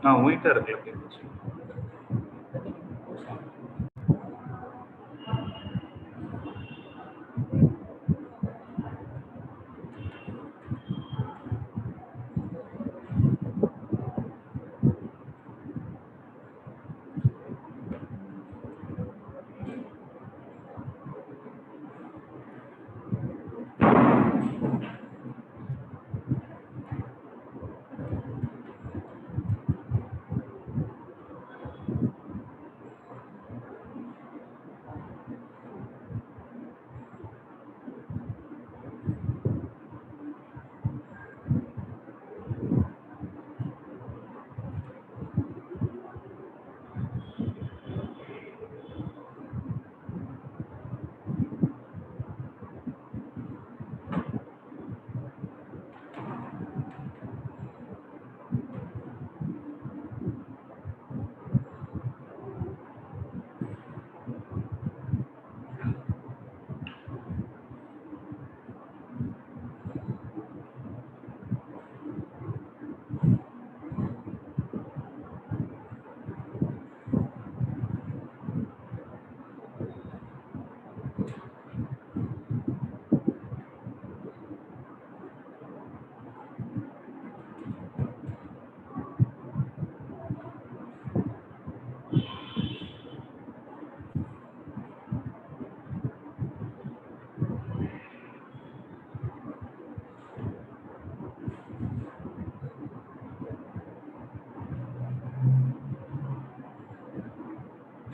wait a second.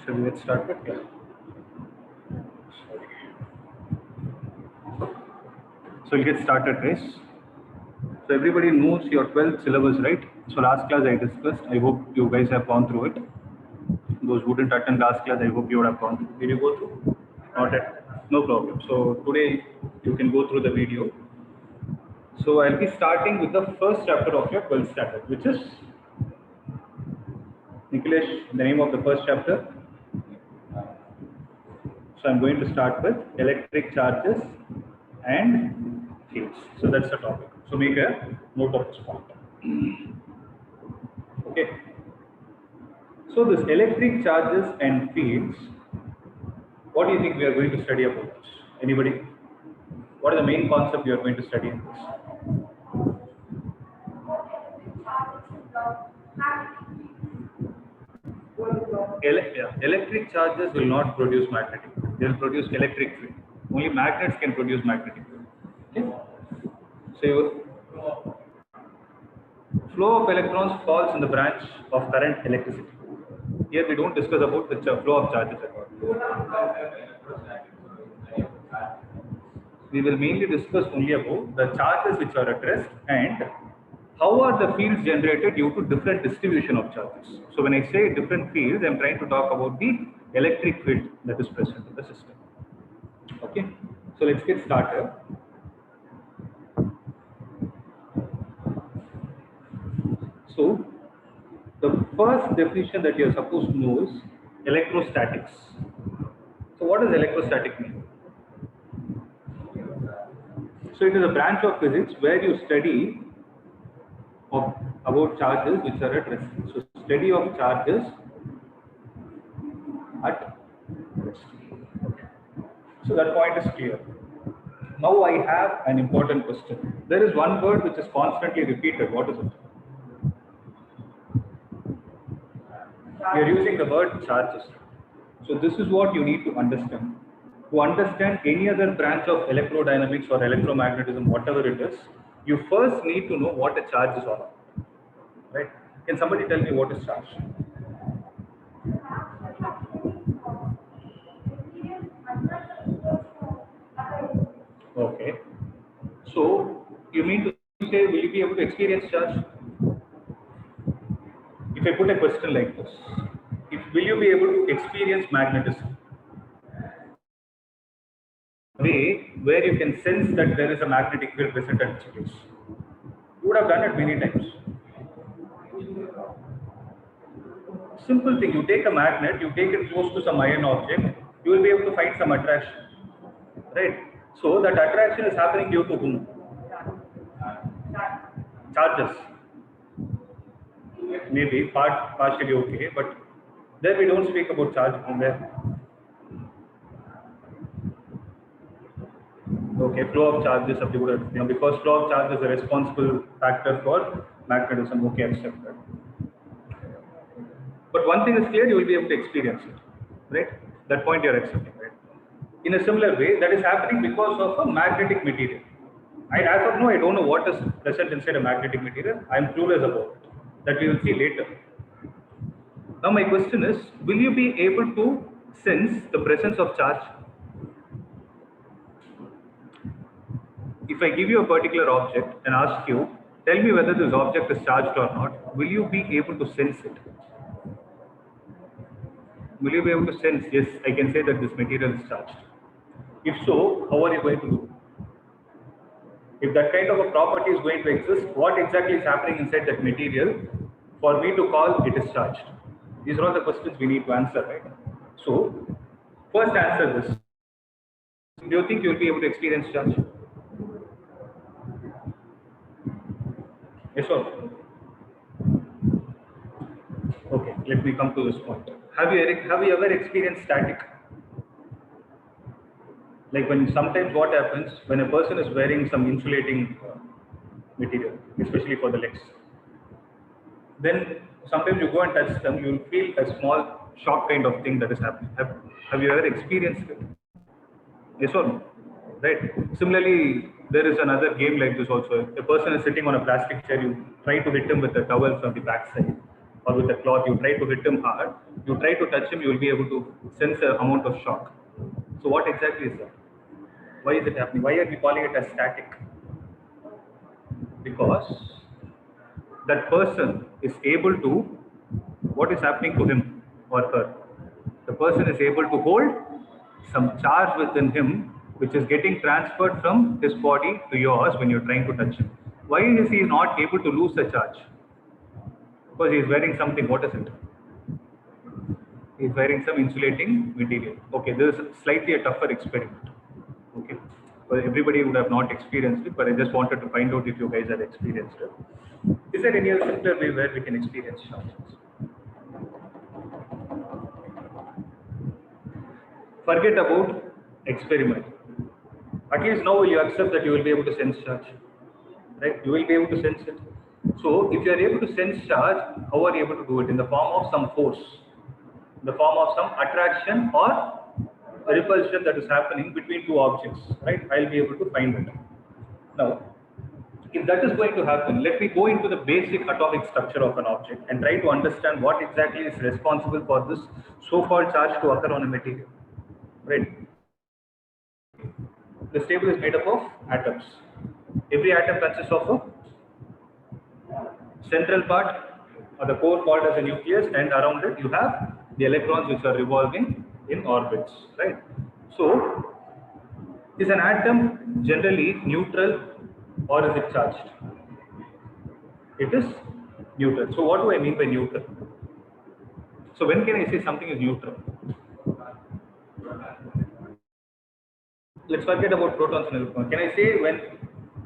Shall we get started? Yeah. So we'll get started, guys. So everybody knows your 12th syllabus, right? So last class I discussed. I hope you guys have gone through it. Those who didn't attend last class, I hope you would have gone through. Did you go through? Not yet. No problem. So today you can go through the video. So I'll be starting with the first chapter of your 12th standard, which is Nikhilesh, the name of the first chapter. So I'm going to start with electric charges and fields. So that's the topic. So make a note of this point. Okay. So this electric charges and fields, what do you think we are going to study about this? Anybody? What is the main concept we are going to study in this? Electric charges will not produce magnetic field. They will produce electric field. Only magnets can produce magnetic field. Okay? So your flow of electrons falls in the branch of current electricity. Here we don't discuss about the flow of charges at all. We will mainly discuss only about the charges which are at rest and how are the fields generated due to different distribution of charges. So when I say different fields, I am trying to talk about the electric field that is present in the system. Okay, so let's get started. So the first definition that you are supposed to know is electrostatics. So what does electrostatic mean? So it is a branch of physics where you study about charges which are at rest. So study of charges at rest. So that point is clear. Now I have an important question. There is one word which is constantly repeated. What is it? We are using the word charges. So this is what you need to understand. To understand any other branch of electrodynamics or electromagnetism, whatever it is, you first need to know what a charge is all about. Right? Can somebody tell me what is charge? Okay. So you mean to say, will you be able to experience charge? If I put a question like this, will you be able to experience magnetism? Way where you can sense that there is a magnetic field present at its place. You would have done it many times. Simple thing, you take a magnet, you take it close to some iron object, you will be able to find some attraction. Right? So that attraction is happening due to whom? Charges. maybe partially okay, but there we don't speak about charge from there. Okay, flow of charge is substituted, because flow of charge is a responsible factor for magnetism. Okay, accept that. But one thing is clear, you will be able to experience it, right? That point you are accepting, right? In a similar way, that is happening because of a magnetic material. As of now, I don't know what is present inside a magnetic material. I am clueless about it. That we will see later. Now, my question is, will you be able to sense the presence of charge? If I give you a particular object and ask you, tell me whether this object is charged or not, will you be able to sense it? Will you be able to sense, yes, I can say that this material is charged? If so, how are you going to do? If that kind of a property is going to exist, what exactly is happening inside that material for me to call it is charged? These are all the questions we need to answer, right? So, first answer this. Do you think you will be able to experience charge? Yes or no? Okay, let me come to this point. Have you ever experienced static? Like when sometimes what happens when a person is wearing some insulating material, especially for the legs, then sometimes you go and touch them, you will feel a small shock kind of thing that is happening. Have you ever experienced it? Yes or no? Right. Similarly, there is another game like this also. If a person is sitting on a plastic chair, you try to hit him with a towel from the backside or with a cloth, you try to hit him hard, you try to touch him, you will be able to sense an amount of shock. So what exactly is that? Why is it happening? Why are we calling it as static? Because that person is able to, what is happening to him or her? The person is able to hold some charge within him which is getting transferred from his body to yours when you're trying to touch him. Why is he not able to lose the charge? Because he is wearing something. What is it? He is wearing some insulating material. Okay, this is slightly a tougher experiment. Okay, well, everybody would have not experienced it, but I just wanted to find out if you guys have experienced it. Is there any other simpler way where we can experience charges? Forget about experiment. At least now you accept that you will be able to sense charge, right? You will be able to sense it. So if you are able to sense charge, how are you able to do it? In the form of some force, in the form of some attraction or a repulsion that is happening between two objects, right? I'll be able to find it. Now, if that is going to happen, let me go into the basic atomic structure of an object and try to understand what exactly is responsible for this so-called charge to occur on a material, right? This table is made up of atoms. Every atom consists of a central part or the core called as a nucleus, and around it you have the electrons which are revolving in orbits, right? So, is an atom generally neutral or is it charged? It is neutral. So, what do I mean by neutral? So, when can I say something is neutral? Let's forget about protons and electrons. Can I say when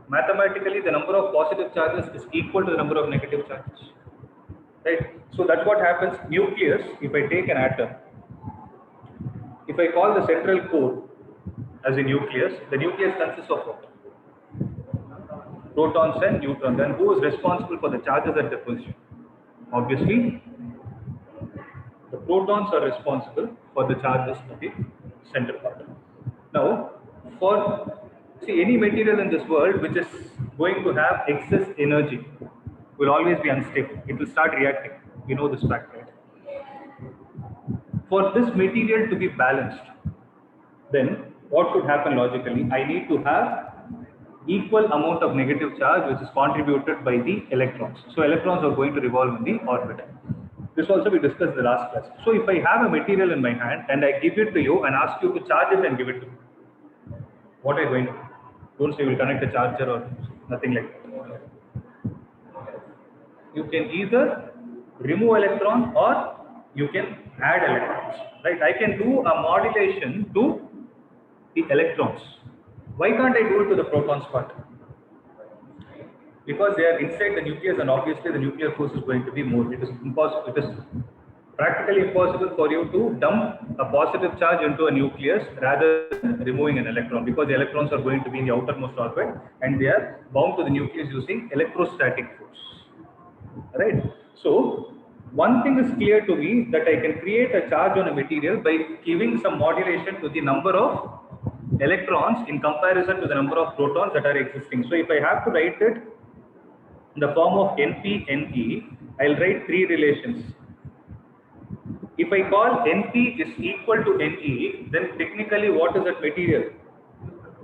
mathematically the number of positive charges is equal to the number of negative charges? Right? So that's what happens. Nucleus, if I take an atom, if I call the central core as a nucleus, the nucleus consists of what? Protons and neutrons. Then who is responsible for the charges at the position? Obviously, the protons are responsible for the charges at the center part. Now, for any material in this world which is going to have excess energy will always be unstable. It will start reacting. We know this fact, right? For this material to be balanced, then what should happen logically? I need to have equal amount of negative charge which is contributed by the electrons. So electrons are going to revolve in the orbit. This also we discussed in the last class. So if I have a material in my hand and I give it to you and ask you to charge it and give it to me, what are you going to do? Don't say you will connect a charger or nothing like that. You can either remove electron or you can add electrons, right? I can do a modulation to the electrons. Why can't I do it to the protons part? because they are inside the nucleus, and obviously the nuclear force is going to be more. It is impossible. It is practically impossible for you to dump a positive charge into a nucleus rather than removing an electron, because the electrons are going to be in the outermost orbit and they are bound to the nucleus using electrostatic force. Right? So one thing is clear to me, that I can create a charge on a material by giving some modulation to the number of electrons in comparison to the number of protons that are existing. So if I have to write it in the form of NP, NE, I'll write three relations. If I call NP is equal to NE, then technically what is that material?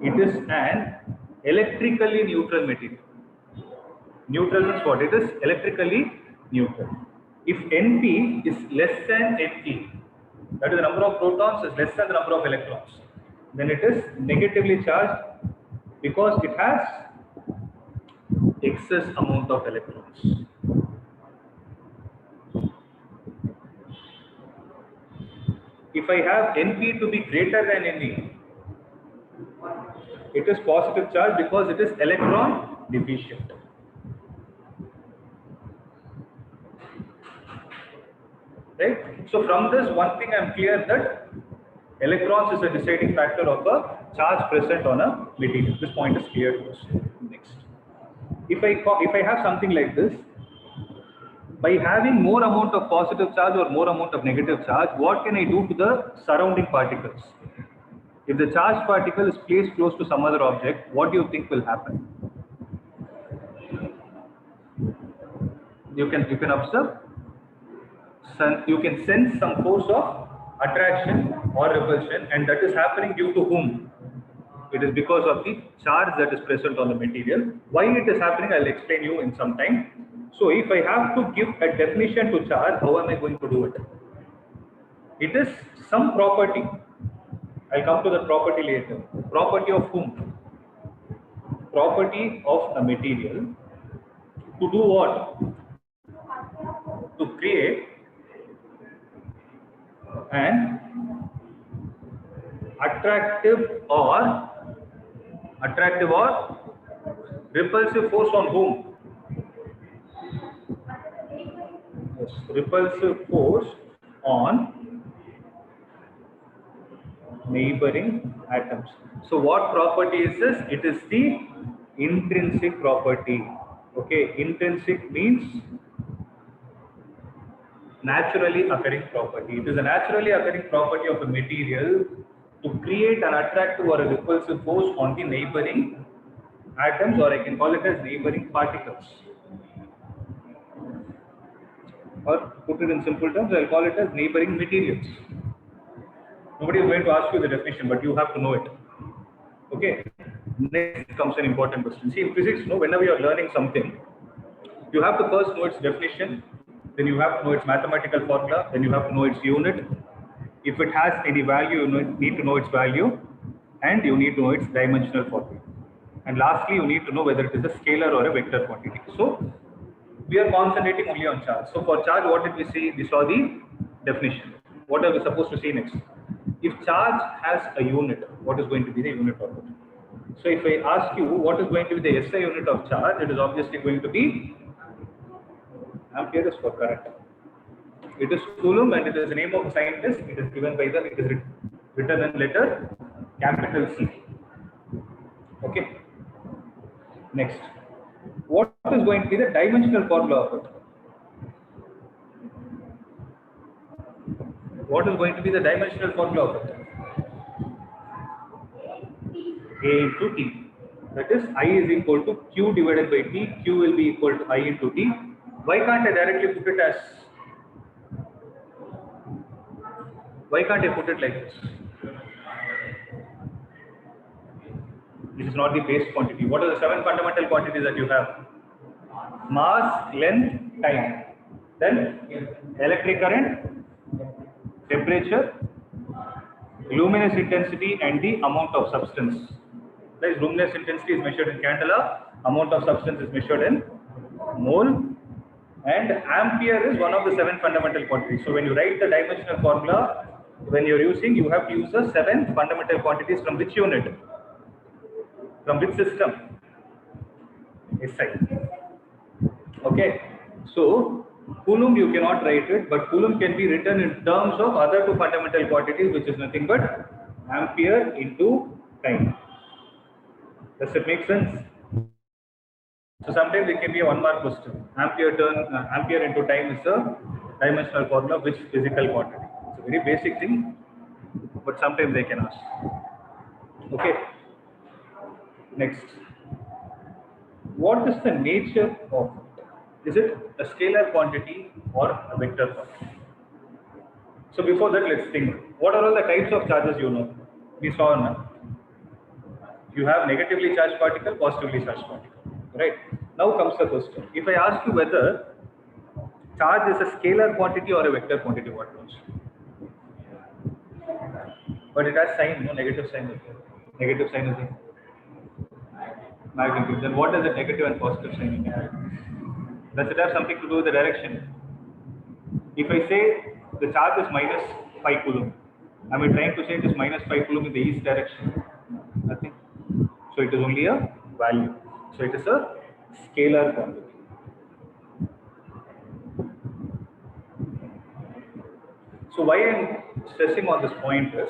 It is an electrically neutral material. Neutral means what? It is electrically neutral. If NP is less than NE, that is the number of protons is less than the number of electrons, then it is negatively charged because it has excess amount of electrons. If I have NP to be greater than NE, it is positive charge because it is electron deficient. Right? So from this one thing I am clear that electrons is a deciding factor of a charge present on a material. This point is clear to us. Next. If I have something like this, by having more amount of positive charge or more amount of negative charge, what can I do to the surrounding particles? If the charged particle is placed close to some other object, what do you think will happen? You can observe, you can sense some force of attraction or repulsion, and that is happening due to whom? It is because of the charge that is present on the material. Why it is happening, I'll explain you in some time. So if I have to give a definition to charge, how am I going to do it? It is some property. I'll come to the property later. Property of whom? Property of a material. To do what? To create an attractive or repulsive force on whom? Yes, repulsive force on neighboring atoms. So what property is this? It is the intrinsic property. Okay, intrinsic means naturally occurring property. It is a naturally occurring property of a material to create an attractive or a repulsive force on the neighboring atoms, or I can call it as neighboring particles. Or put it in simple terms, I'll call it as neighboring materials. Nobody is going to ask you the definition, but you have to know it. Okay. Next comes an important question. See, in physics, whenever you are learning something, you have to first know its definition, then you have to know its mathematical formula, then you have to know its unit. If it has any value, you need to know its value, and you need to know its dimensional formula. And lastly, you need to know whether it is a scalar or a vector quantity. So we are concentrating only on charge. So for charge, what did we see? We saw the definition. What are we supposed to see next? If charge has a unit, what is going to be the unit of it? So if I ask you what is going to be the SI unit of charge, it is obviously going to be amperes per current. It is Coulomb, and it is the name of a scientist. It is given by the, it is written in letter capital C. Okay. Next, what is going to be the dimensional formula of it? What is going to be the dimensional formula of it? A into T. That is, I is equal to Q divided by T. Q will be equal to I into T. Why can't I directly put it as? Why can't I put it like this? This is not the base quantity. What are the 7 fundamental quantities that you have? Mass, length, time. Then electric current, temperature, luminous intensity, and the amount of substance. That is, luminous intensity is measured in candela, amount of substance is measured in mole, and ampere is one of the 7 fundamental quantities. So when you write the dimensional formula, when you are using, you have to use the 7 fundamental quantities from which unit? From which system? SI. Okay, so Coulomb you cannot write it, but Coulomb can be written in terms of other two fundamental quantities, which is nothing but ampere into time. Does it make sense? So sometimes it can be a 1 mark question. Ampere into time is a dimensional formula of which physical quantity. It's a very basic thing, but sometimes they can ask. Okay. Next, what is the nature of it? Is it a scalar quantity or a vector quantity? So before that, let's think. What are all the types of charges you know? We saw now. You have negatively charged particle, positively charged particle. Right? Now comes the question. If I ask you whether charge is a scalar quantity or a vector quantity, what knows? But it has sign, no negative sign is there. Negative sign is there. Magnitude. Then what does a negative and positive sign mean? Does it have something to do with the direction? If I say the charge is minus 5 coulomb, am I trying to say it is minus 5 coulomb in the east direction? Nothing. So it is only a value. So it is a scalar quantity. So why I am stressing on this point is,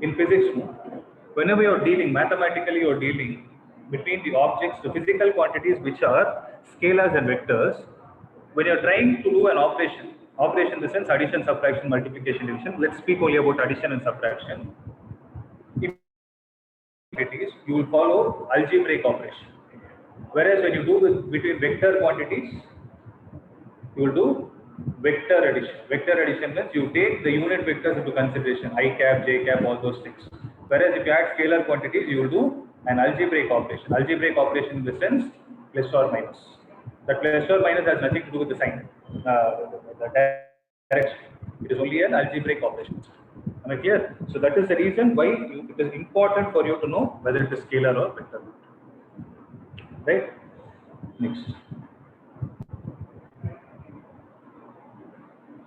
in physics, whenever you are dealing, mathematically you are dealing between the objects, the physical quantities which are scalars and vectors, when you are trying to do an operation in the sense addition, subtraction, multiplication, division, let's speak only about addition and subtraction. If it is, you will follow algebraic operation. Whereas when you do with between vector quantities, you will do vector addition. Vector addition means you take the unit vectors into consideration, I cap, j cap, all those things. Whereas if you add scalar quantities, you will do an algebraic operation. Algebraic operation in the sense plus or minus. That plus or minus has nothing to do with the sign, the direction. It is only an algebraic operation. Am I clear? So that is the reason why it is important for you to know whether it is scalar or vector. Right? Next.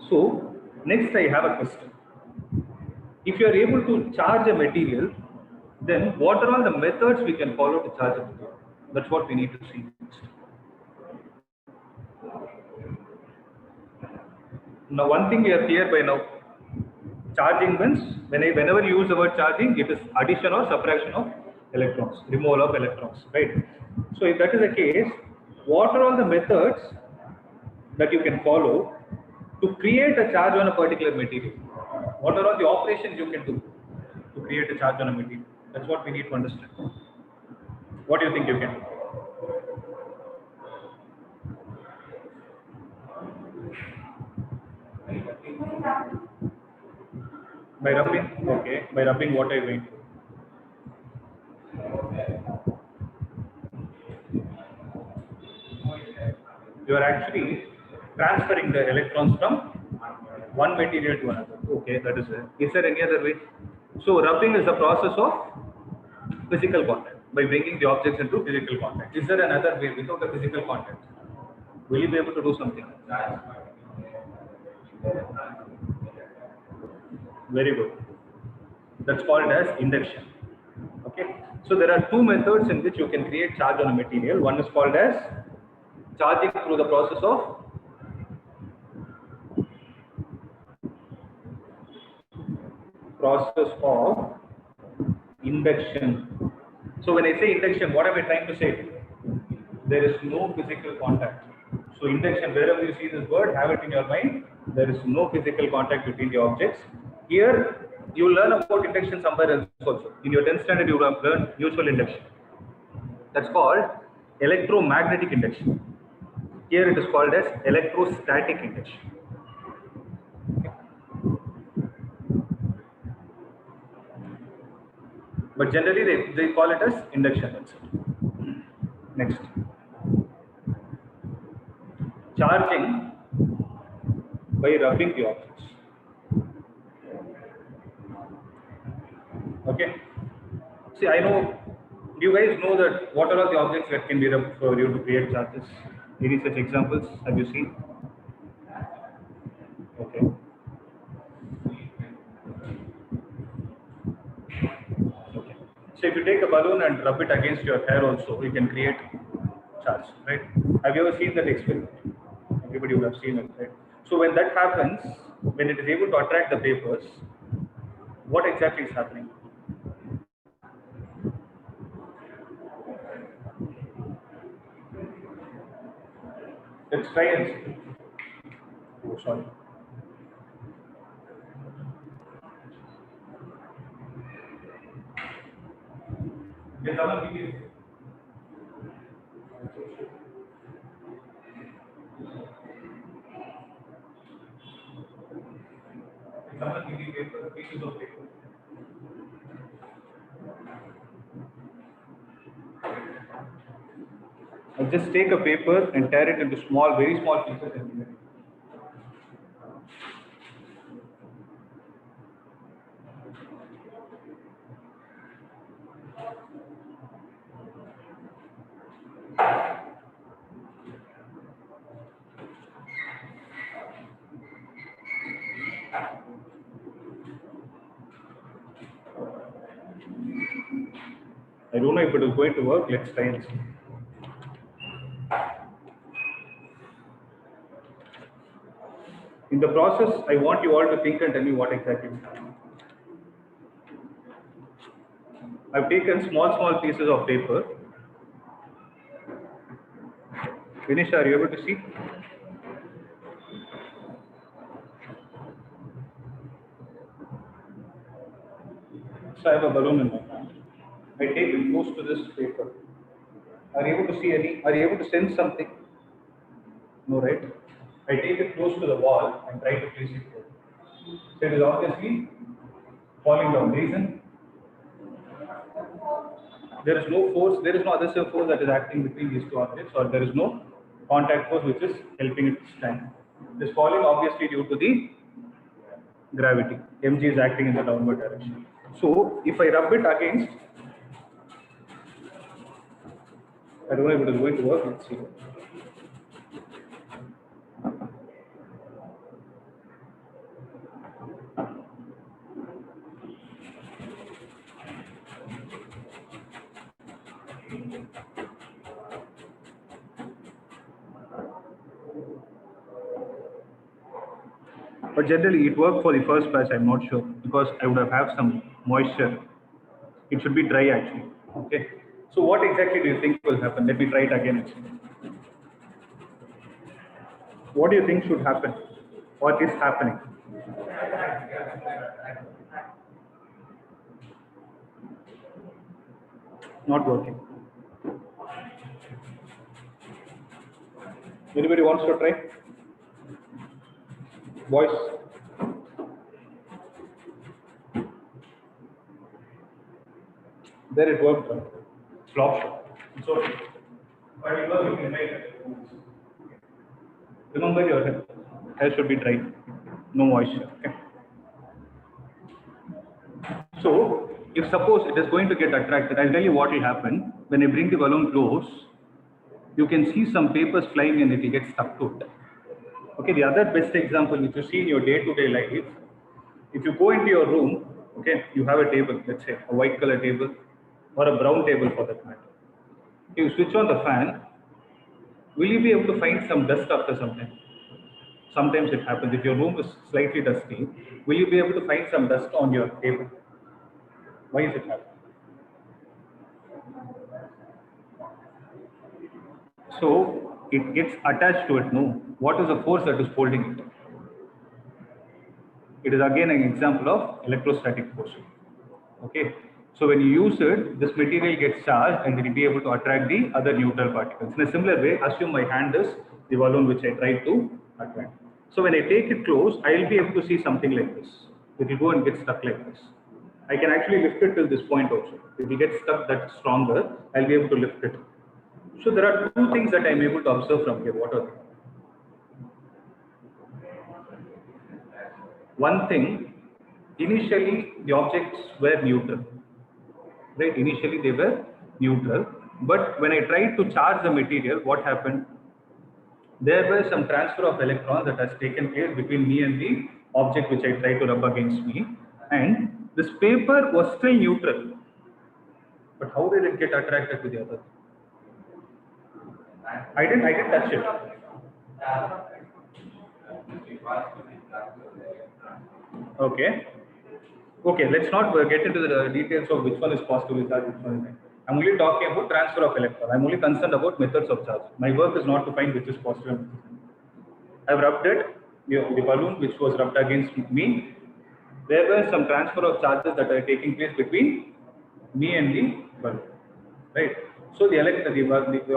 So, next I have a question. If you are able to charge a material, then what are all the methods we can follow to charge a material? That's what we need to see next. Now, one thing we are clear by now. Charging means, whenever you use the word charging, it is addition or subtraction of electrons, removal of electrons, right? So, if that is the case, what are all the methods that you can follow to create a charge on a particular material? What are all the operations you can do to create a charge on a material? That's what we need to understand. What do you think you can do? By rubbing? Okay. By rubbing, what are you going to do? You are actually transferring the electrons from one material to another. Okay, that is it. Is there any other way? So rubbing is the process of physical contact, by bringing the objects into physical contact. Is there another way without a physical contact? Will you be able to do something? Very good. That's called as induction. Okay. So there are two methods in which you can create charge on a material. One is called as charging through the process of induction. So when I say induction, what am I trying to say? There is no physical contact. So induction, wherever you see this word, have it in your mind. There is no physical contact between the objects. Here, you will learn about induction somewhere else also. In your 10th standard, you will have learned mutual induction. That's called electromagnetic induction. Here it is called as electrostatic induction. But generally they call it as induction. Next. Charging by rubbing the objects. Okay. See, I know, do you guys know that what are all the objects that can be rubbed for you to create charges? Any such examples have you seen? Okay. Okay. So if you take a balloon and rub it against your hair also, you can create charge, right? Have you ever seen that experiment? Everybody would have seen it, right? So when that happens, when it is able to attract the papers, what exactly is happening? Let's try and see. Oh, sorry. Can someone give me? Can someone give me paper? Pieces of paper. I'll just take a paper and tear it into small, very small pieces and give it. I don't know if it is going to work. Let's try and see. In the process, I want you all to think and tell me what exactly is happening. I've taken small pieces of paper. Vinesh, are you able to see? So I have a balloon in my hand. I take it close to this paper. Are you able to see any? Are you able to sense something? No, right? I take it close to the wall and try to place it there. So it is obviously falling down. Reason? There is no force, there is no other force that is acting between these two objects, or there is no contact force which is helping it stand. It is falling obviously due to the gravity. mg is acting in the downward direction. So if I rub it against, I don't know if it is going to work, let's see. But generally it worked for the first pass, I'm not sure, because I would have some moisture. It should be dry actually. Okay. So what exactly do you think will happen? Let me try it again. What do you think should happen? What is happening? Not working. Anybody wants to try? Voice. There it worked. Flop shot. It's okay. But it was you can make it. Remember your hair should be dry. No moisture. Okay. So if suppose it is going to get attracted, I'll tell you what will happen. When I bring the balloon close, you can see some papers flying and it will get stuck to it. Okay, the other best example which you see in your day-to-day life, if you go into your room, okay, you have a table, let's say a white color table or a brown table for that matter. You switch on the fan, will you be able to find some dust after some time? Sometimes it happens. If your room is slightly dusty, will you be able to find some dust on your table? Why is it happening? So it gets attached to it. No, what is the force that is holding it? It is again an example of electrostatic force. Okay, so when you use it, this material gets charged and it will be able to attract the other neutral particles. In a similar way, assume my hand is the balloon which I try to attract. So when I take it close, I will be able to see something like this. It will go and get stuck like this. I can actually lift it till this point also. If it gets stuck that stronger, I'll be able to lift it. So there are two things that I'm able to observe from here. What are they? One thing, initially the objects were neutral, right? Initially they were neutral, but when I tried to charge the material, what happened? There were some transfer of electrons that has taken place between me and the object which I tried to rub against me, and this paper was still neutral. But how did it get attracted to the other? I didn't touch it. Okay. Okay, let's not get into the details of which one is positively charged, which one is negative. I'm only talking about transfer of electron. I'm only concerned about methods of charge. My work is not to find which is positive and which is negative. I've rubbed it, the balloon which was rubbed against me. There were some transfer of charges that are taking place between me and the balloon, right? So the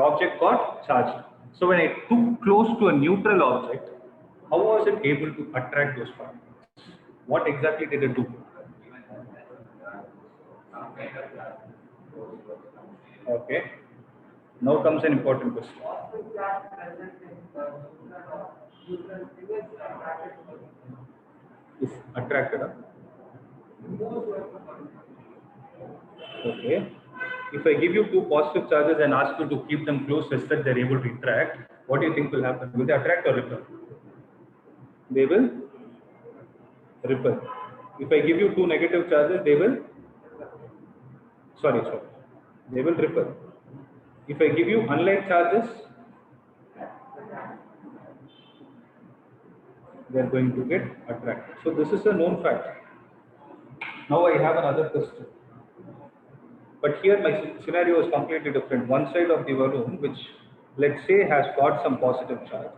object got charged. So when I took close to a neutral object, how was it able to attract those particles? What exactly did it do? Okay. Now comes an important question. Is attracted. Okay. If I give you two positive charges and ask you to keep them close such that they're able to interact, what do you think will happen? Will they attract or repel? They will repel. If I give you two negative charges, they will, they will repel. If I give you unlike charges, they are going to get attracted. So this is a known fact. Now I have another question. But here my scenario is completely different. One side of the balloon, which let's say has got some positive charge.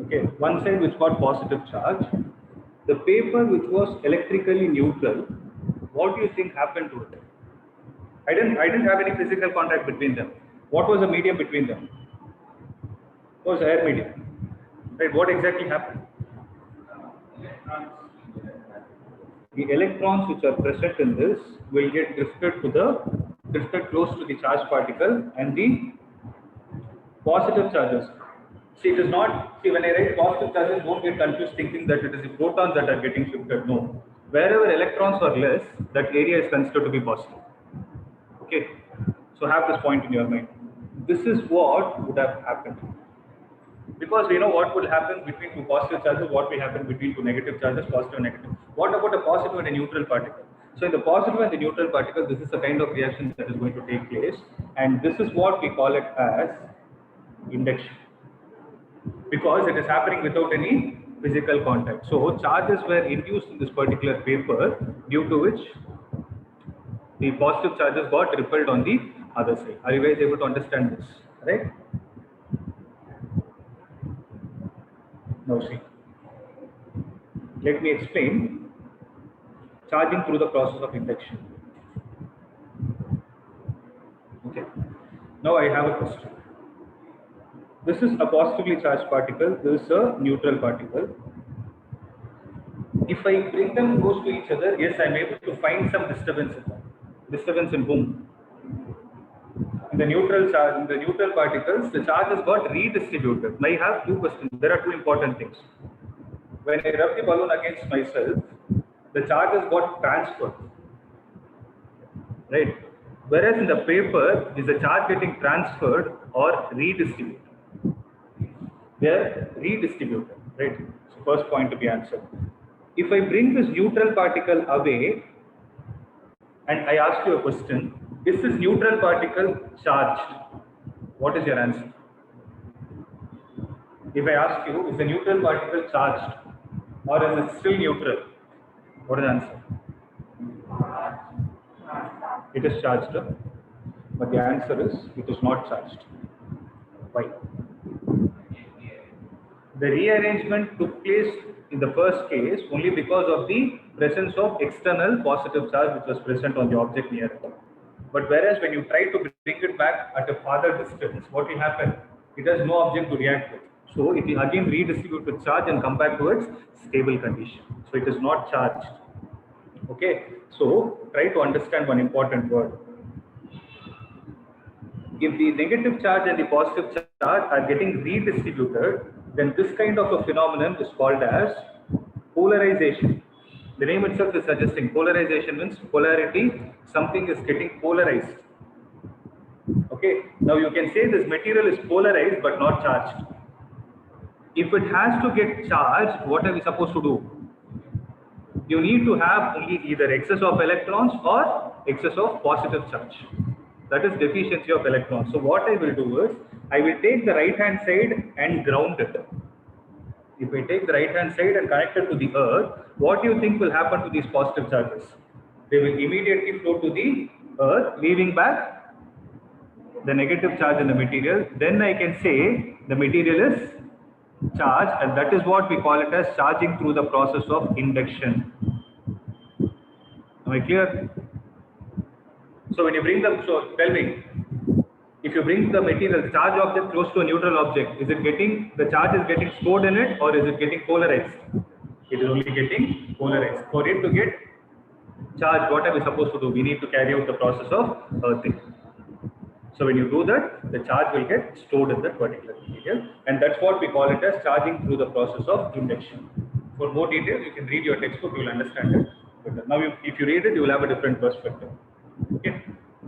Okay, one side which got positive charge, the paper which was electrically neutral, what do you think happened to it? I didn't have any physical contact between them. What was the medium between them? It was air medium. Right, what exactly happened? The electrons which are present in this will get drifted close to the charged particle, and the positive charges. See, it is not, see, when I write positive charges, don't get confused thinking that it is the protons that are getting shifted. No. Wherever electrons are less, that area is considered to be positive. Okay. So have this point in your mind. This is what would have happened. Because we know what will happen between two positive charges, what will happen between two negative charges, positive and negative. What about a positive and a neutral particle? So in the positive and the neutral particle, this is the kind of reaction that is going to take place. And this is what we call it as induction. Because it is happening without any physical contact. So charges were induced in this particular paper, due to which the positive charges got repelled on the other side. Are you guys able to understand this? Right? Now see. Let me explain charging through the process of induction. Okay. Now I have a question. This is a positively charged particle, this is a neutral particle. If I bring them close to each other, yes, I am able to find some disturbance in them. Disturbance in whom? In the neutral charge, in the neutral particles, the charge has got redistributed. Now I have two questions. There are two important things. When I rub the balloon against myself, the charge has got transferred. Right? Whereas in the paper, is the charge getting transferred or redistributed? They are redistributed, right? So first point to be answered. If I bring this neutral particle away and I ask you a question, is this neutral particle charged? What is your answer? If I ask you, is the neutral particle charged or is it still neutral? What is the answer? It is charged, but the answer is it is not charged. Why? The rearrangement took place in the first case only because of the presence of external positive charge which was present on the object near it. But whereas when you try to bring it back at a farther distance, what will happen? It has no object to react with. So it will again redistribute with charge and come back to its stable condition. So it is not charged. Okay. So try to understand one important word. If the negative charge and the positive charge are getting redistributed, then this kind of a phenomenon is called as polarization. The name itself is suggesting polarization means polarity, something is getting polarized. Okay, now you can say this material is polarized but not charged. If it has to get charged, what are we supposed to do? You need to have only either excess of electrons or excess of positive charge. That is deficiency of electrons. So what I will do is, I will take the right hand side and ground it. If I take the right hand side and connect it to the earth, what do you think will happen to these positive charges? They will immediately flow to the earth, leaving back the negative charge in the material. Then I can say the material is charged, and that is what we call it as charging through the process of induction. Am I clear? So when you bring the, so tell me, if you bring the material, the charge object close to a neutral object, is it getting, the charge is getting stored in it, or is it getting polarized? It is only getting polarized. For it to get charged, what are we supposed to do? We need to carry out the process of earthing. So when you do that, the charge will get stored in that particular material, and that's what we call it as charging through the process of induction. For more details, you can read your textbook, you will understand it better. Now, if you read it, you will have a different perspective. Okay.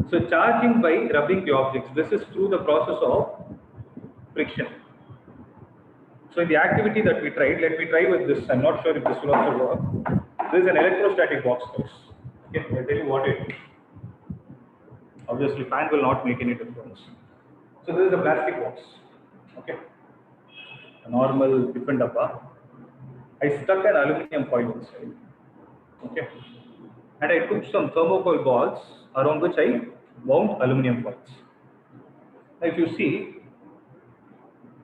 So charging by rubbing the objects, this is through the process of friction. So in the activity that we tried, let me try with this. I'm not sure if this will also work. This is an electrostatic box test. Okay, I'll tell you what it is. Obviously, fan will not make any difference. So this is a plastic box. Okay, a normal different dabba. I stuck an aluminum foil inside. Okay, and I took some thermocol balls around which I wound aluminum foils. Now, if you see,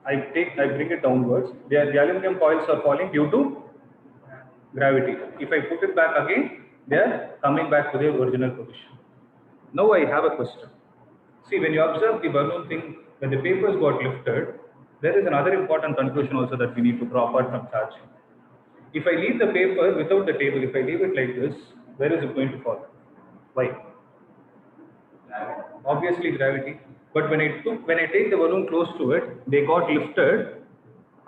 I bring it downwards. The aluminum coils are falling due to gravity. If I put it back again, they are coming back to their original position. Now I have a question. See, when you observe the balloon thing, when the papers got lifted, there is another important conclusion also that we need to draw apart from charging. If I leave the paper without the table, if I leave it like this, where is it going to fall? Why? Obviously gravity. But when I take the balloon close to it, they got lifted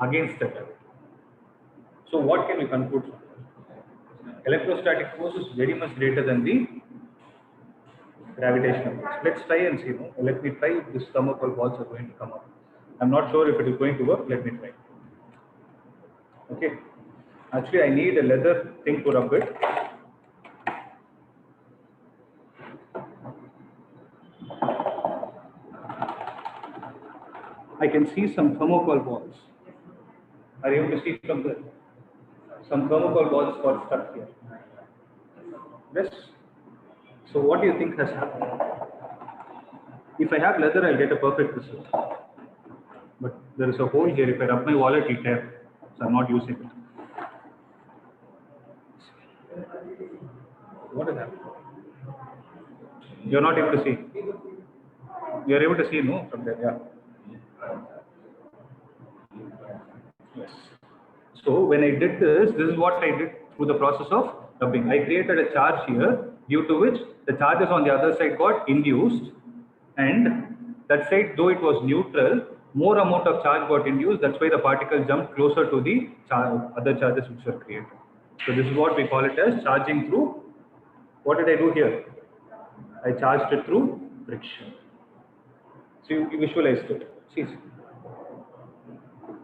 against the gravity. So what can we conclude from that? Electrostatic force is very much greater than the gravitational force. Let's try and see. No? Let me try if this thermocol balls are going to come up. I'm not sure if it is going to work. Let me try. Okay. Actually, I need a leather thing to rub it. I can see some thermocol balls. Are you able to see from there? Some thermocol balls got stuck here. Yes. So what do you think has happened? If I have leather, I'll get a perfect result. But there is a hole here. If I rub my wallet, it'll tear. So I'm not using it. What is happening? You're not able to see. You're able to see, no, from there, yeah. Yes. So when I did this is what I did through the process of rubbing. I created a charge here, due to which the charges on the other side got induced, and that side, though it was neutral, more amount of charge got induced. That's why the particle jumped closer to the other charges which were created. So this is what we call it as charging through. What did I do here? I charged it through friction. So you visualized it. See,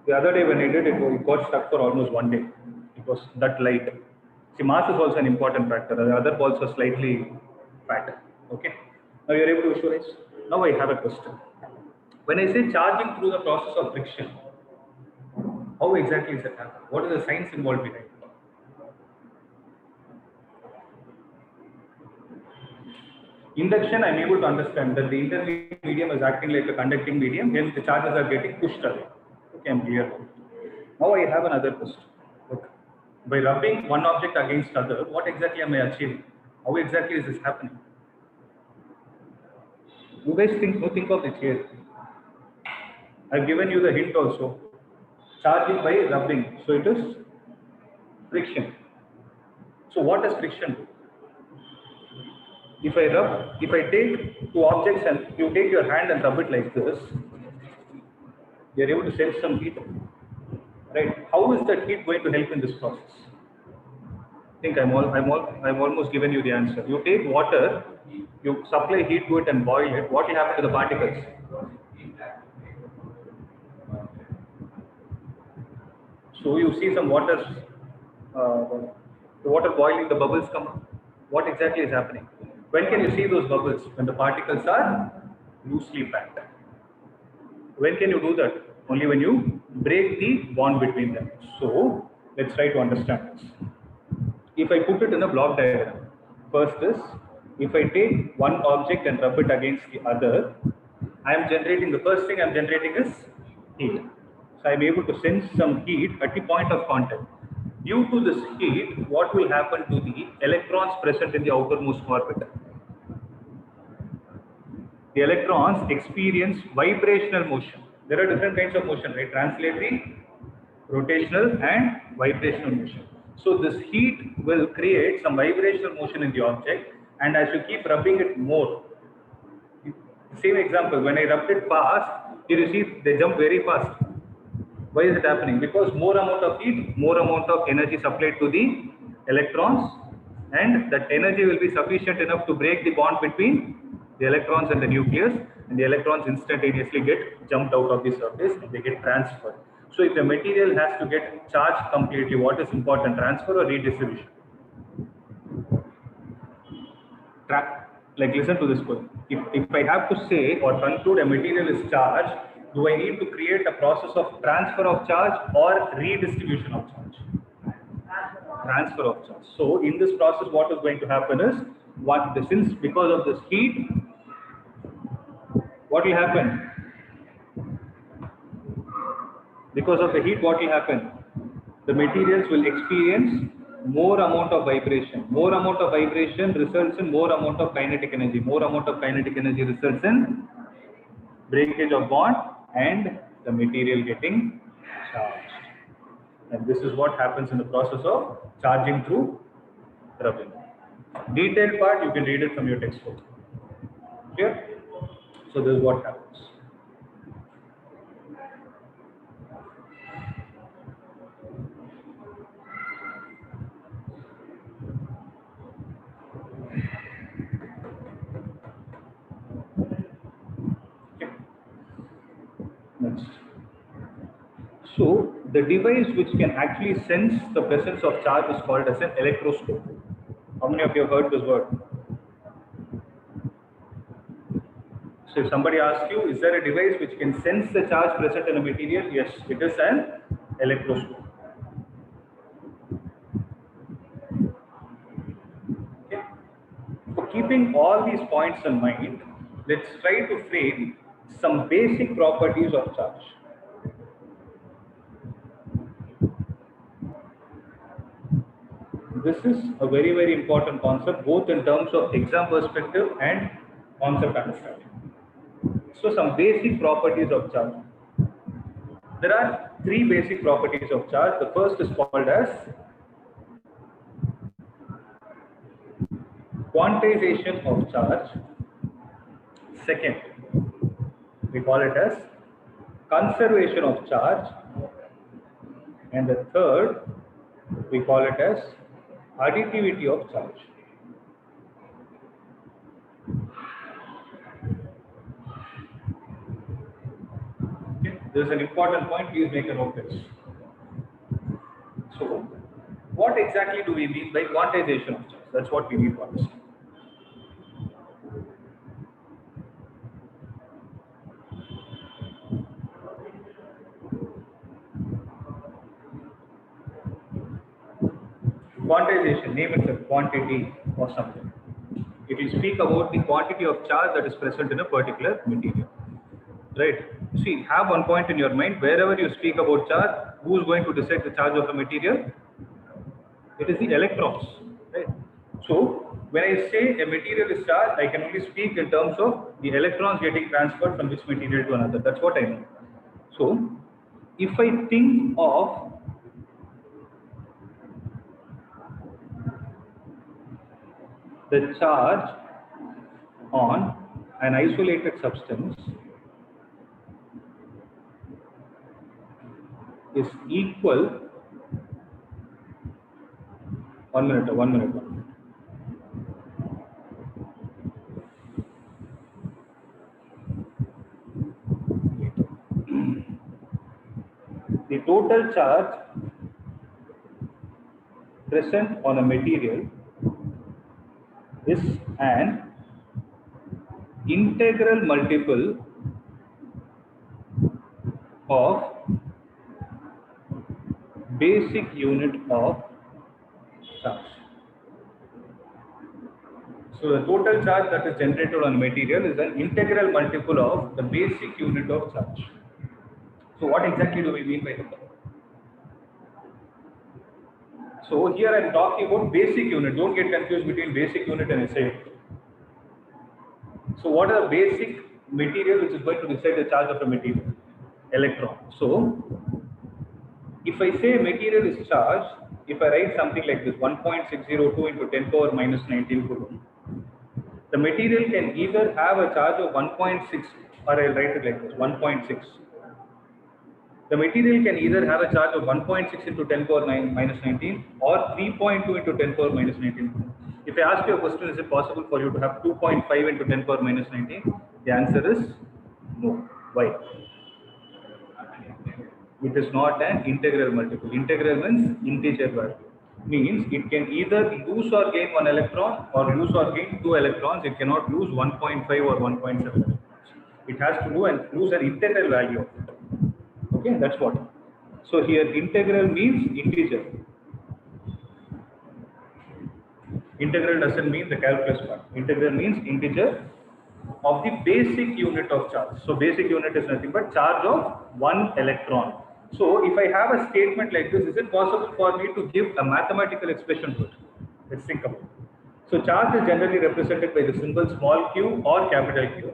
the other day when I did it, it got stuck for almost 1 day. It was that light. See, mass is also an important factor. The other balls are slightly fat. Okay. Now you are able to visualize. Now I have a question. When I say charging through the process of friction, how exactly is it happening? What is the science involved behind it? Induction, I'm able to understand that the intermediate medium is acting like a conducting medium, hence the charges are getting pushed away. Okay, I'm clear. Now I have another question. Look, by rubbing one object against other, what exactly am I achieving? How exactly is this happening? You guys think of it here. I've given you the hint also. Charge it by rubbing. So it is friction. So what does friction do? If I take two objects and you take your hand and rub it like this, you are able to sense some heat, right? How is that heat going to help in this process? I think I've almost given you the answer. You take water, you supply heat to it and boil it. What will happen to the particles? So you see some the water boiling, the bubbles come up. What exactly is happening? When can you see those bubbles? When the particles are loosely packed. When can you do that? Only when you break the bond between them. So let's try to understand this. If I put it in a block diagram, first is, if I take one object and rub it against the other, the first thing I am generating is heat. So I am able to sense some heat at the point of contact. Due to this heat, what will happen to the electrons present in the outermost orbit? The electrons experience vibrational motion. There are different kinds of motion, right? Translatory, rotational and vibrational motion. So this heat will create some vibrational motion in the object, and as you keep rubbing it more, same example, when I rubbed it fast, you see they jump very fast. Why is it happening? Because more amount of heat, more amount of energy supplied to the electrons, and that energy will be sufficient enough to break the bond between the electrons and the nucleus, and the electrons instantaneously get jumped out of the surface and they get transferred. So if the material has to get charged completely, what is important, transfer or redistribution? Like, listen to this point. If I have to say or conclude a material is charged, do I need to create a process of transfer of charge or redistribution of charge? Transfer of charge. So in this process, what is going to happen is, since because of this heat, what will happen? Because of the heat, what will happen? The materials will experience more amount of vibration. More amount of vibration results in more amount of kinetic energy. More amount of kinetic energy results in breakage of bond and the material getting charged. And this is what happens in the process of charging through rubbing. Detailed part, you can read it from your textbook. Clear? So this is what happens. Next. So the device which can actually sense the presence of charge is called as an electroscope. How many of you have heard this word? So if somebody asks you, is there a device which can sense the charge present in a material? Yes, it is an electroscope. Okay. So keeping all these points in mind, let's try to frame some basic properties of charge. This is a very, very important concept, both in terms of exam perspective and concept understanding. So some basic properties of charge. There are three basic properties of charge. The first is called as quantization of charge. Second, we call it as conservation of charge. And the third, we call it as additivity of charge. Okay. This is an important point, please make a note of this. So, what exactly do we mean by quantization of charge? That's what we need to understand. Quantization, name itself, quantity or something. It will speak about the quantity of charge that is present in a particular material. Right? See, have one point in your mind, wherever you speak about charge, who is going to decide the charge of a material? It is the electrons. Right? So, when I say a material is charged, I can only speak in terms of the electrons getting transferred from which material to another. That's what I mean. So, if I think of the charge on an isolated substance is equal, 1 minute. The total charge present on a material is an integral multiple of basic unit of charge. So the total charge that is generated on material is an integral multiple of the basic unit of charge. So what exactly do we mean by that? So here I am talking about basic unit. Don't get confused between basic unit and SI unit. So what are the basic material which is going to decide the charge of a material? Electron. So if I say material is charged, if I write something like this, 1.602 into 10 power minus 19 coulomb, the material can either have a charge of 1.6, or I'll write it like this, 1.6. The material can either have a charge of 1.6 into 10 power minus 19 or 3.2 into 10 power minus 19. If I ask you a question, is it possible for you to have 2.5 into 10 power minus 19? The answer is no. Why? It is not an integral multiple. Integral means integer value. Means it can either lose or gain 1 electron or lose or gain 2 electrons. It cannot lose 1.5 or 1.7 electrons. It has to lose an integral value of it. Okay, that's what. So here integral means integer. Integral doesn't mean the calculus part. Integral means integer of the basic unit of charge. So basic unit is nothing but charge of 1 electron. So if I have a statement like this, is it possible for me to give a mathematical expression to it? Let's think about it. So charge is generally represented by the symbol small q or capital Q.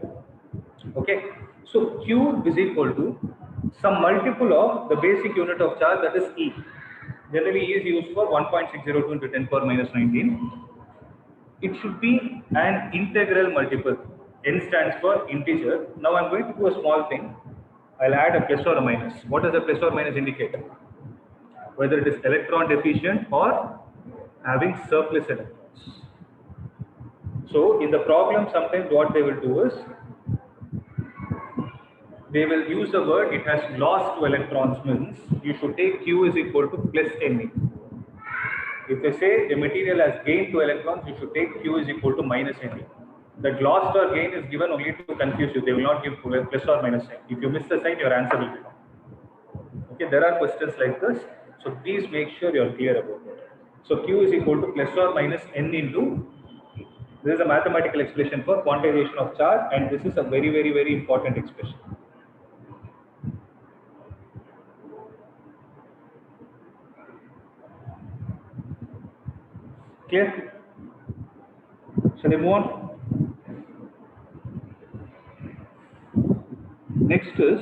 Okay. So Q is equal to some multiple of the basic unit of charge, that is E. Generally E is used for 1.602 into 10 power minus 19. It should be an integral multiple. N stands for integer. Now I'm going to do a small thing. I'll add a plus or a minus. What does a plus or minus indicate? Whether it is electron deficient or having surplus electrons. So in the problem, sometimes what they will do is, they will use the word it has lost 2 electrons, means you should take Q is equal to plus Ne. If they say the material has gained 2 electrons, you should take Q is equal to minus Ne. The lost or gain is given only to confuse you. They will not give plus or minus sign. If you miss the sign, your answer will be wrong. Okay, there are questions like this. So please make sure you are clear about it. So Q is equal to plus or minus N into, this is a mathematical expression for quantization of charge, and this is a very, very, very important expression. Clear? Shall we move on? Next is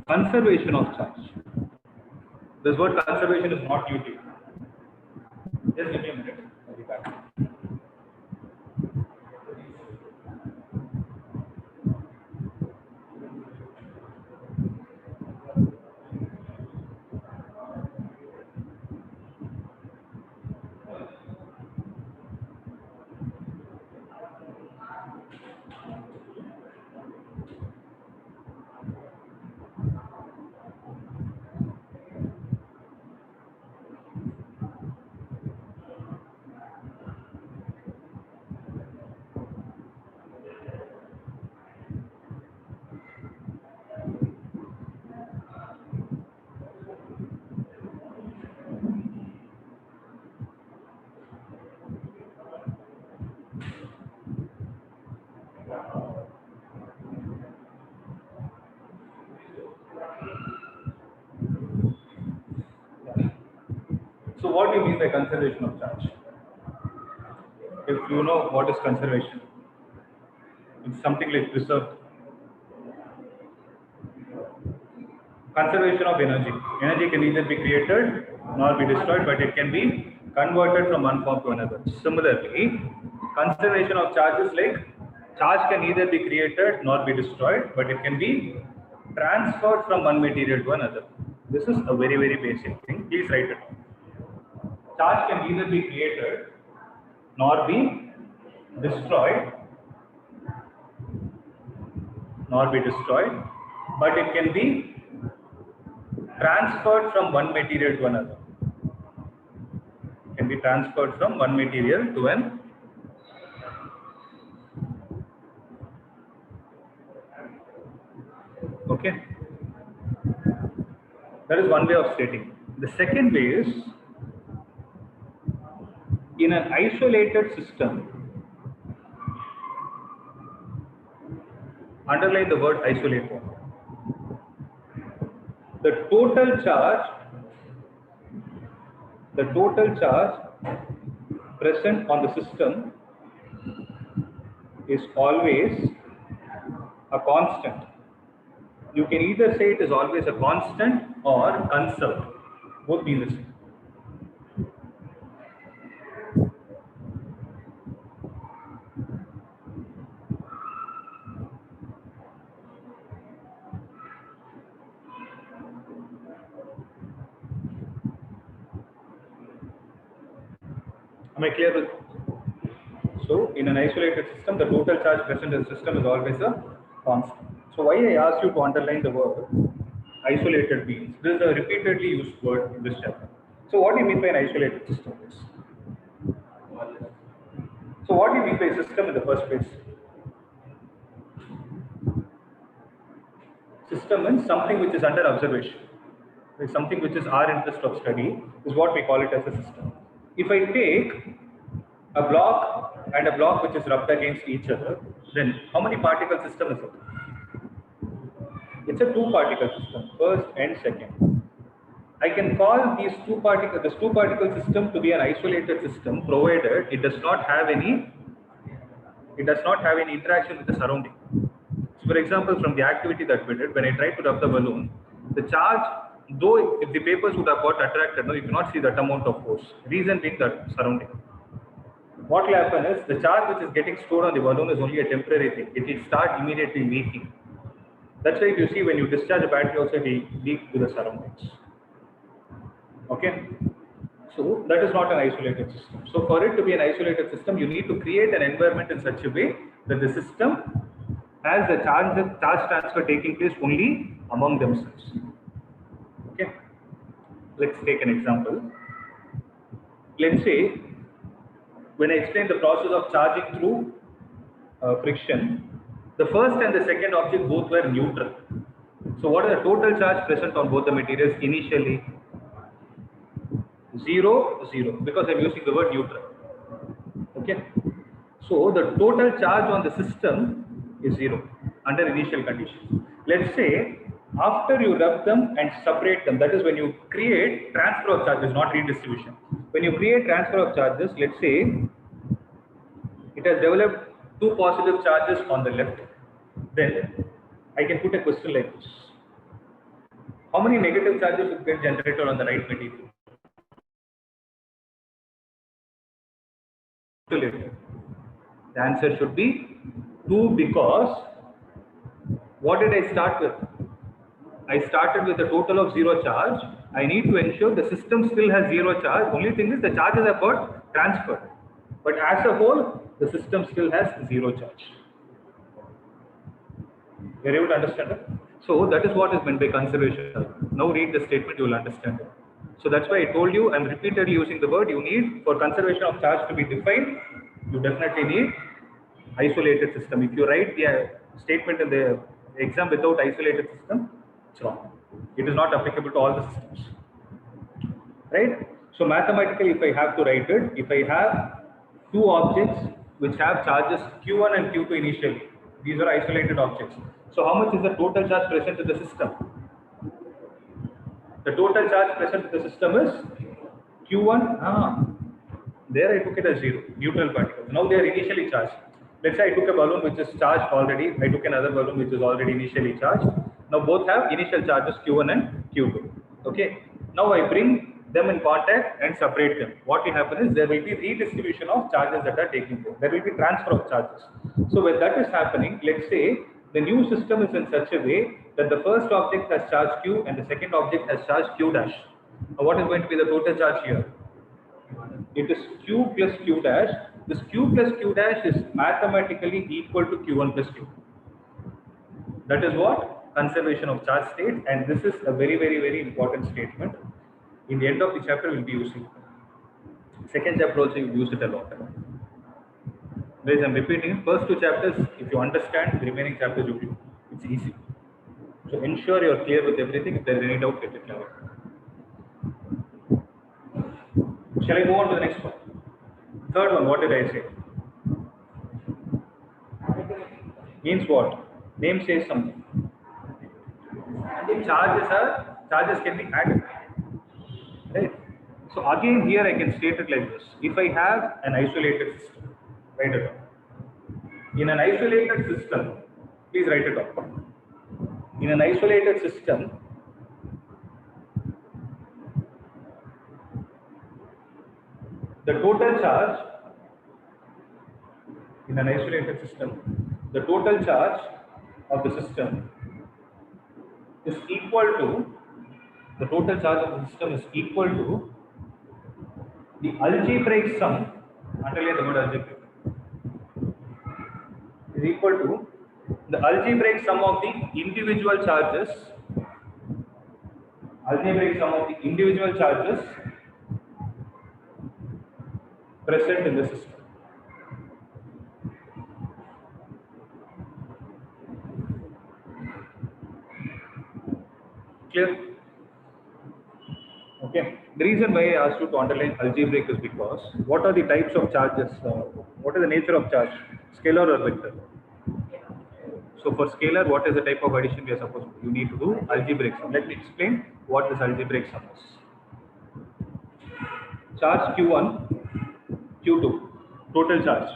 conservation of charge. This word conservation is not new to you. Just give me a minute. I'll be back. So what do you mean by conservation of charge? If you know what is conservation, it's something like preserved. Conservation of energy. Energy can neither be created nor be destroyed, but it can be converted from one form to another. Similarly, conservation of charge is like charge can neither be created nor be destroyed, but it can be transferred from one material to another. This is a very, very basic thing. Please write it down. Charge can neither be created nor be destroyed, but it can be transferred from one material to another. Can be transferred from one material to an. Okay. That is one way of stating. The second way is in an isolated system. Underline the word isolated. The total charge present on the system is always a constant. You can either say it is always a constant or conserved. Both mean the same. Am I clear with? So, in an isolated system, the total charge present in the system is always a constant. So, why I asked you to underline the word isolated means? This is a repeatedly used word in this chapter. So, what do you mean by an isolated system? So, what do you mean by system in the first place? System means something which is under observation. Like something which is our interest of study is what we call it as a system. If I take a block and a block which is rubbed against each other, then how many particle system is it? It's a two-particle system, first and second. I can call this two-particle system to be an isolated system, provided it does not have any interaction with the surrounding. So, for example, from the activity that we did, when I tried to rub the balloon, the charge, though if the papers would have got attracted, no, you cannot see that amount of force. Reason being that surrounding. What will happen is the charge which is getting stored on the balloon is only a temporary thing. It will start immediately leaking. That's why you see when you discharge a battery also it will leak to the surroundings. Okay. So that is not an isolated system. So for it to be an isolated system, you need to create an environment in such a way that the system has the charge transfer taking place only among themselves. Okay. Let's take an example. Let's say when I explain the process of charging through friction, the first and the second object both were neutral. So what is the total charge present on both the materials initially? 0, 0, because I'm using the word neutral. Okay. So the total charge on the system is 0 under initial conditions. Let's say after you rub them and separate them, that is when you create transfer of charges, not redistribution. When you create transfer of charges, let's say it has developed two positive charges on the left, then I can put a question like this. How many negative charges will get generated on the right material? The answer should be 2, because what did I start with? I started with a total of 0 charge. I need to ensure the system still has 0 charge. Only thing is the charges have got transferred. But as a whole, the system still has 0 charge. Are you able to understand it? So that is what is meant by conservation. Now read the statement, you will understand it. So that's why I told you, I'm repeatedly using the word, you need, for conservation of charge to be defined, you definitely need isolated system. If you write the statement in the exam without isolated system, it's wrong. It is not applicable to all the systems. Right? So mathematically, if I have to write it, if I have two objects which have charges Q1 and Q2 initially, these are isolated objects. So how much is the total charge present in the system? The total charge present in the system is Q1. There I took it as 0, neutral particles. Now they are initially charged. Let's say I took a balloon which is charged already. I took another balloon which is already initially charged. Now both have initial charges Q1 and Q2. Okay. Now I bring them in contact and separate them. What will happen is there will be redistribution of charges that are taking place. There will be transfer of charges. So when that is happening, let's say the new system is in such a way that the first object has charge Q and the second object has charge Q dash. Now what is going to be the total charge here? It is Q plus Q dash. This Q plus Q dash is mathematically equal to Q1 plus Q. That is what? Conservation of charge state, and this is a very important statement. In the end of the chapter, we'll be using it. Second chapter also, you use it a lot. Guys, I'm repeating. First two chapters, if you understand, the remaining chapters, it's easy. So ensure you're clear with everything. If there's any doubt, get it clear. Shall I move on to the next one? Third one, what did I say? Means what? Name says something. Charges can be added. Right? So again here I can state it like this. If I have an isolated system, write it down. In an isolated system, please write it down. In an isolated system, the total charge in an isolated system, the total charge of the system is equal to the total charge of the system is equal to the algebraic sum, underline the word algebraic, is equal to the algebraic sum of the individual charges, present in the system. Clear? Okay. The reason why I asked you to underline algebraic is because what are the types of charges? What is the nature of charge? Scalar or vector? So for scalar, what is the type of addition we are supposed to do? You need to do algebraic sum. Let me explain what this algebraic sum is. Charge Q1, Q2, total charge.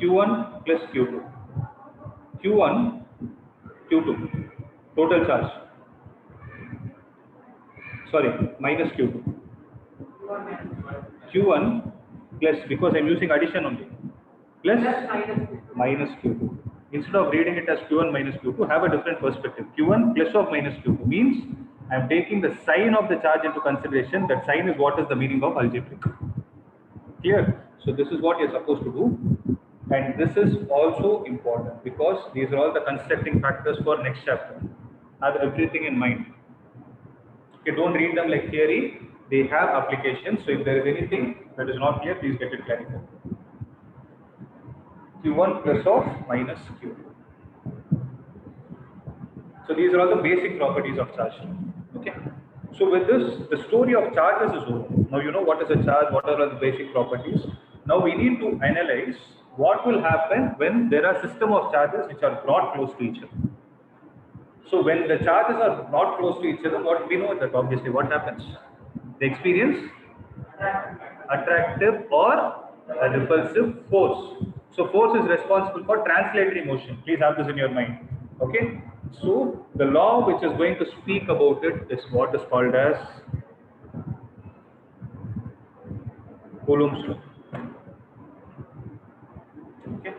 Q1 plus Q2. Q1, Q2, total charge. Sorry, minus Q2. Q1 plus, because I am using addition only, plus minus Q2. Instead of reading it as Q1 minus Q2, have a different perspective. Q1 plus of minus Q2 means I am taking the sign of the charge into consideration. That sign is what is the meaning of algebraic. Clear? So this is what you are supposed to do. And this is also important because these are all the constructing factors for next chapter. Have everything in mind. Okay, don't read them like theory. They have applications. So if there is anything that is not clear, please get it clarified. Q1 plus of minus Q2. So these are all the basic properties of charge. Okay. So with this, the story of charges is over. Now you know what is a charge, what are the basic properties. Now we need to analyze what will happen when there are system of charges which are brought close to each other. So when the charges are not close to each other, what we know that obviously what happens? They experience attractive or a repulsive force. So force is responsible for translatory motion. Please have this in your mind. Okay. So the law which is going to speak about it is what is called as Coulomb's law. Okay.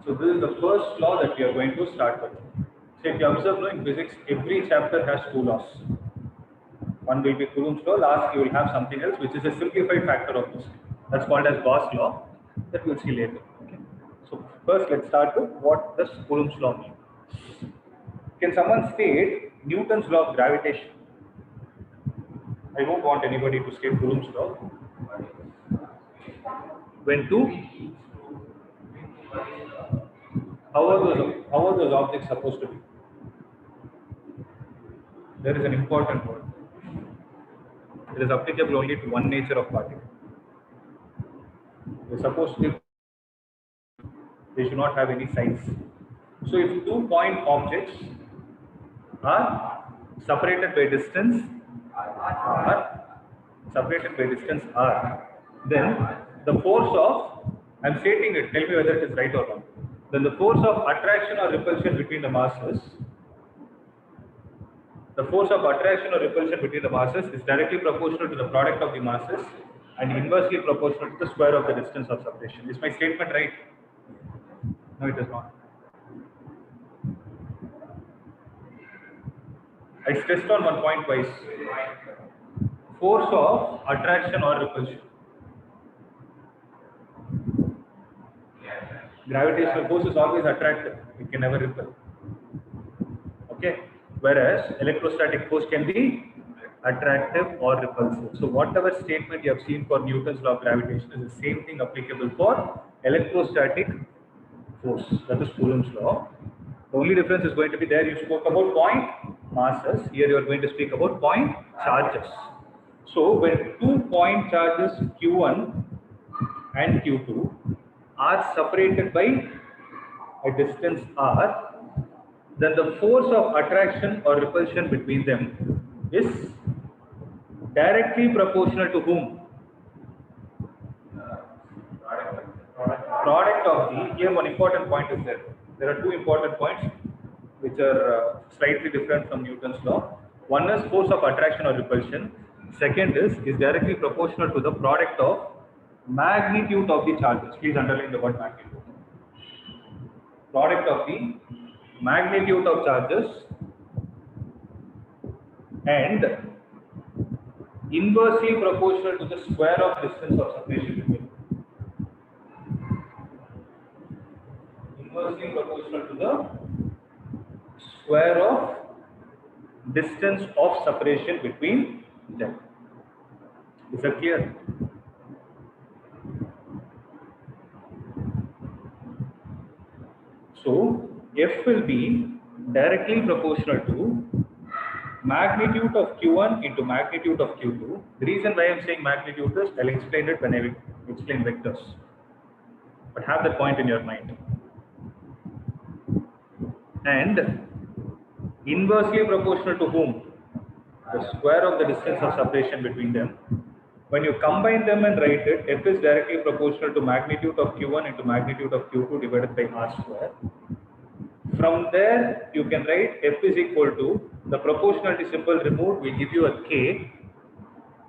So this is the first law that we are going to start with. So if you observe in physics, every chapter has two laws. One will be Coulomb's law. Last you will have something else which is a simplified factor of this. That's called as Gauss law. That we'll see later. Okay. So first let's start with what does Coulomb's law mean. Can someone state Newton's law of gravitation? I don't want anybody to state Coulomb's law. When how are those objects supposed to be? There is an important word. It is applicable only to one nature of particle. They are supposed to be, they should not have any size. So if 2 point objects are separated by distance r, then the force of, I am stating it, tell me whether it is right or wrong. then the force of attraction or repulsion between the masses, is directly proportional to the product of the masses and inversely proportional to the square of the distance of separation. Is my statement right? No, it is not. I stressed on one point twice. Force of attraction or repulsion. Gravitational force is always attractive. It can never repel. Okay. Whereas electrostatic force can be attractive or repulsive. So whatever statement you have seen for Newton's law of gravitation is the same thing applicable for electrostatic force. That is Coulomb's law. The only difference is going to be there you spoke about point masses. Here you are going to speak about point charges. So when 2 point charges Q1 and Q2 are separated by a distance r, then the force of attraction or repulsion between them is directly proportional to whom? Product of the, here one important point is there. There are two important points which are slightly different from Newton's law. One is force of attraction or repulsion. Second is directly proportional to the product of magnitude of the charges. Please underline the word magnitude. Product of the magnitude of charges and inversely proportional to the square of distance of separation between them. Inversely proportional to the square of distance of separation between them. Is that clear? So F will be directly proportional to magnitude of Q1 into magnitude of Q2. The reason why I am saying magnitude is I'll explain it when I explain vectors. But have that point in your mind. And inversely proportional to whom? The square of the distance of separation between them. When you combine them and write it, F is directly proportional to magnitude of Q1 into magnitude of Q2 divided by R square. From there, you can write F is equal to the proportionality symbol removed will give you a K.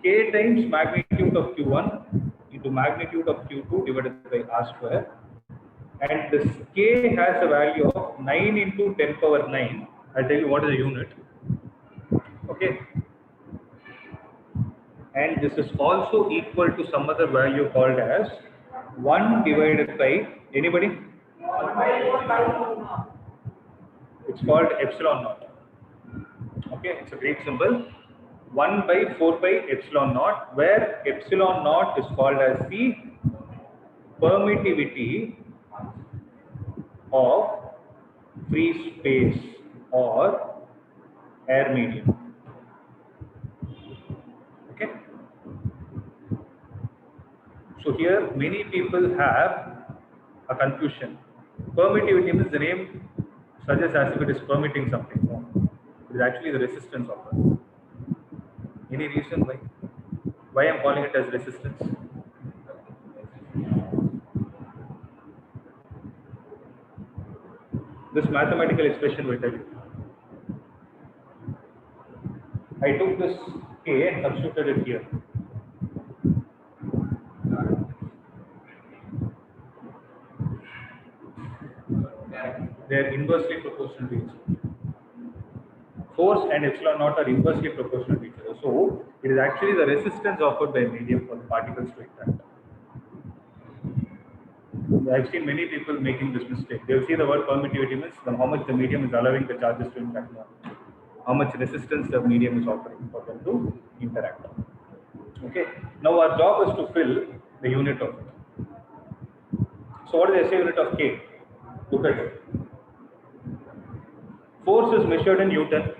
K times magnitude of Q1 into magnitude of Q2 divided by R square. And this K has a value of 9 into 10 power 9. I'll tell you what is the unit. Okay. And this is also equal to some other value called as 1 divided by, anybody? It's called epsilon naught. Okay, it's a Greek symbol. 1 by 4 pi epsilon naught, where epsilon naught is called as the permittivity of free space or air medium. Okay. So here many people have a confusion. Permittivity means the name suggests as if it is permitting something. No, it is actually the resistance of it. Any reason why? Why I am calling it as resistance? This mathematical expression will tell you. I took this K and substituted it here. They are inversely proportional to each other. Force and epsilon naught are inversely proportional to each other. So it is actually the resistance offered by a medium for the particles to interact. I have seen many people making this mistake. They will see the word permittivity means how much the medium is allowing the charges to interact, how much resistance the medium is offering for them to interact. Okay. Now our job is to fill the unit of it. So what is the SI unit of K? Look at it. Force is measured in Newton,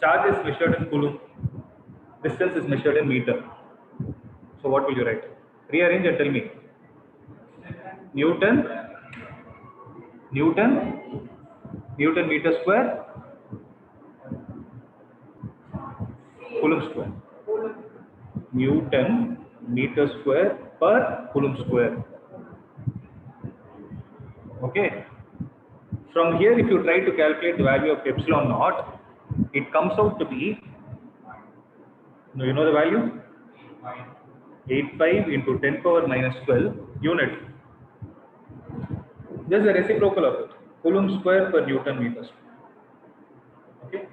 charge is measured in Coulomb, distance is measured in meter. So what will you write? Rearrange and tell me. Newton meter square, Coulomb square. Newton meter square per Coulomb square. Okay. From here, if you try to calculate the value of epsilon naught, it comes out to be, do you know the value? 85 into 10 power minus 12 unit. This is the reciprocal of it. Coulomb square per Newton meters. Okay.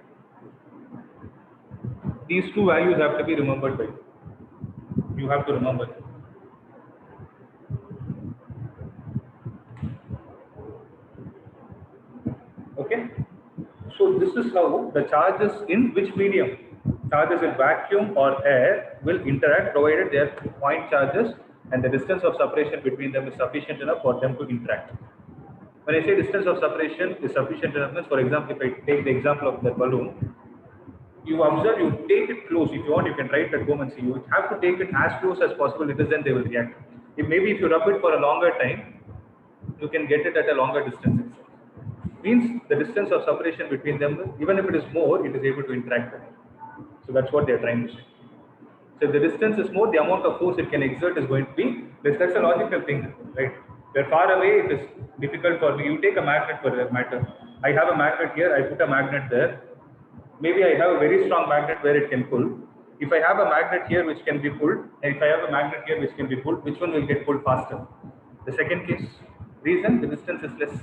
These two values have to be remembered by you. You have to remember them. Okay. So this is how the charges in which medium? Charges in vacuum or air will interact provided they are point charges and the distance of separation between them is sufficient enough for them to interact. When I say distance of separation is sufficient enough, means for example, if I take the example of the balloon, you observe, you take it close. If you want, you can try it at home and see. You have to take it as close as possible, because then they will react. Maybe if you rub it for a longer time, you can get it at a longer distance itself. Means the distance of separation between them, even if it is more, it is able to interact with it. So that's what they are trying to say. So if the distance is more, the amount of force it can exert is going to be less. That's a logical thing, right? They're far away, it is difficult for me. You take a magnet for that matter. I have a magnet here, I put a magnet there. Maybe I have a very strong magnet where it can pull. If I have a magnet here which can be pulled, and if I have a magnet here which can be pulled, which one will get pulled faster? The second case. Reason, the distance is less.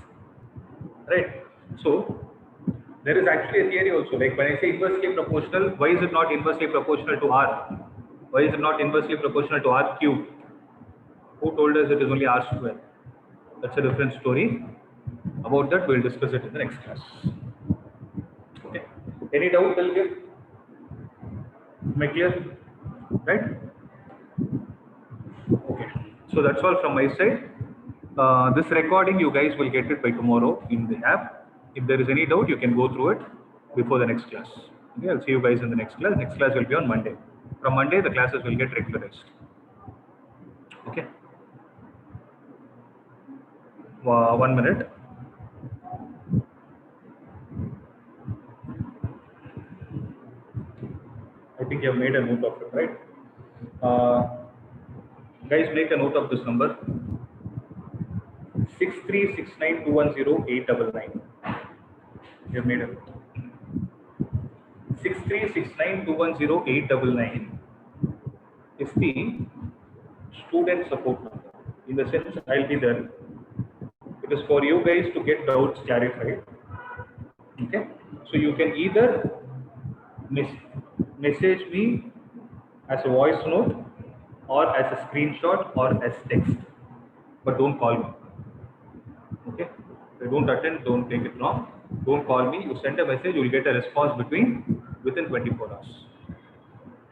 Right? So, there is actually a theory also, like when I say inversely proportional, why is it not inversely proportional to R? Why is it not inversely proportional to R cube? Who told us it is only R square? That's a different story. About that, we'll discuss it in the next class. Okay. Any doubt till here? Am I clear? Right? Okay. So that's all from my side. This recording, you guys will get it by tomorrow in the app. If there is any doubt, you can go through it before the next class. Okay, I'll see you guys in the next class. Next class will be on Monday. From Monday, the classes will get regularized. Okay. 1 minute. I think you have made a note of it, right? Guys, make a note of this number. 6369210899. You have made a note. 6369210899 is the student support number. In the sense, I'll be there. It is for you guys to get doubts clarified. Okay, so you can either message me as a voice note or as a screenshot or as text, but don't call me. Okay, if I don't attend, don't take it wrong. Don't call me. You send a message, you will get a response within 24 hours.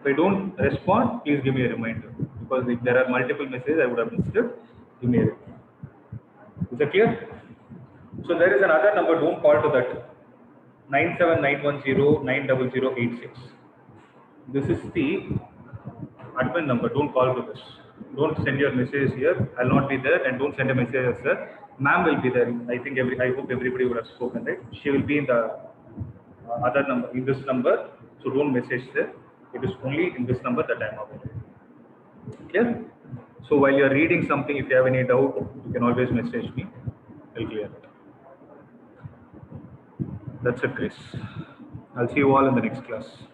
If I don't respond, please give me a reminder, because if there are multiple messages I would have missed it. Give me a reminder. Is that clear? So there is another number. Don't call to that. 97910900086. This is the admin number. Don't call to this. Don't send your message here. I'll not be there, and don't send a message as well. Ma'am will be there. I think I hope everybody would have spoken, right? She will be in the other number, in this number. So don't message there. It is only in this number that I am available. Clear? So while you are reading something, if you have any doubt, you can always message me. I'll clear it. That's it, guys. I'll see you all in the next class.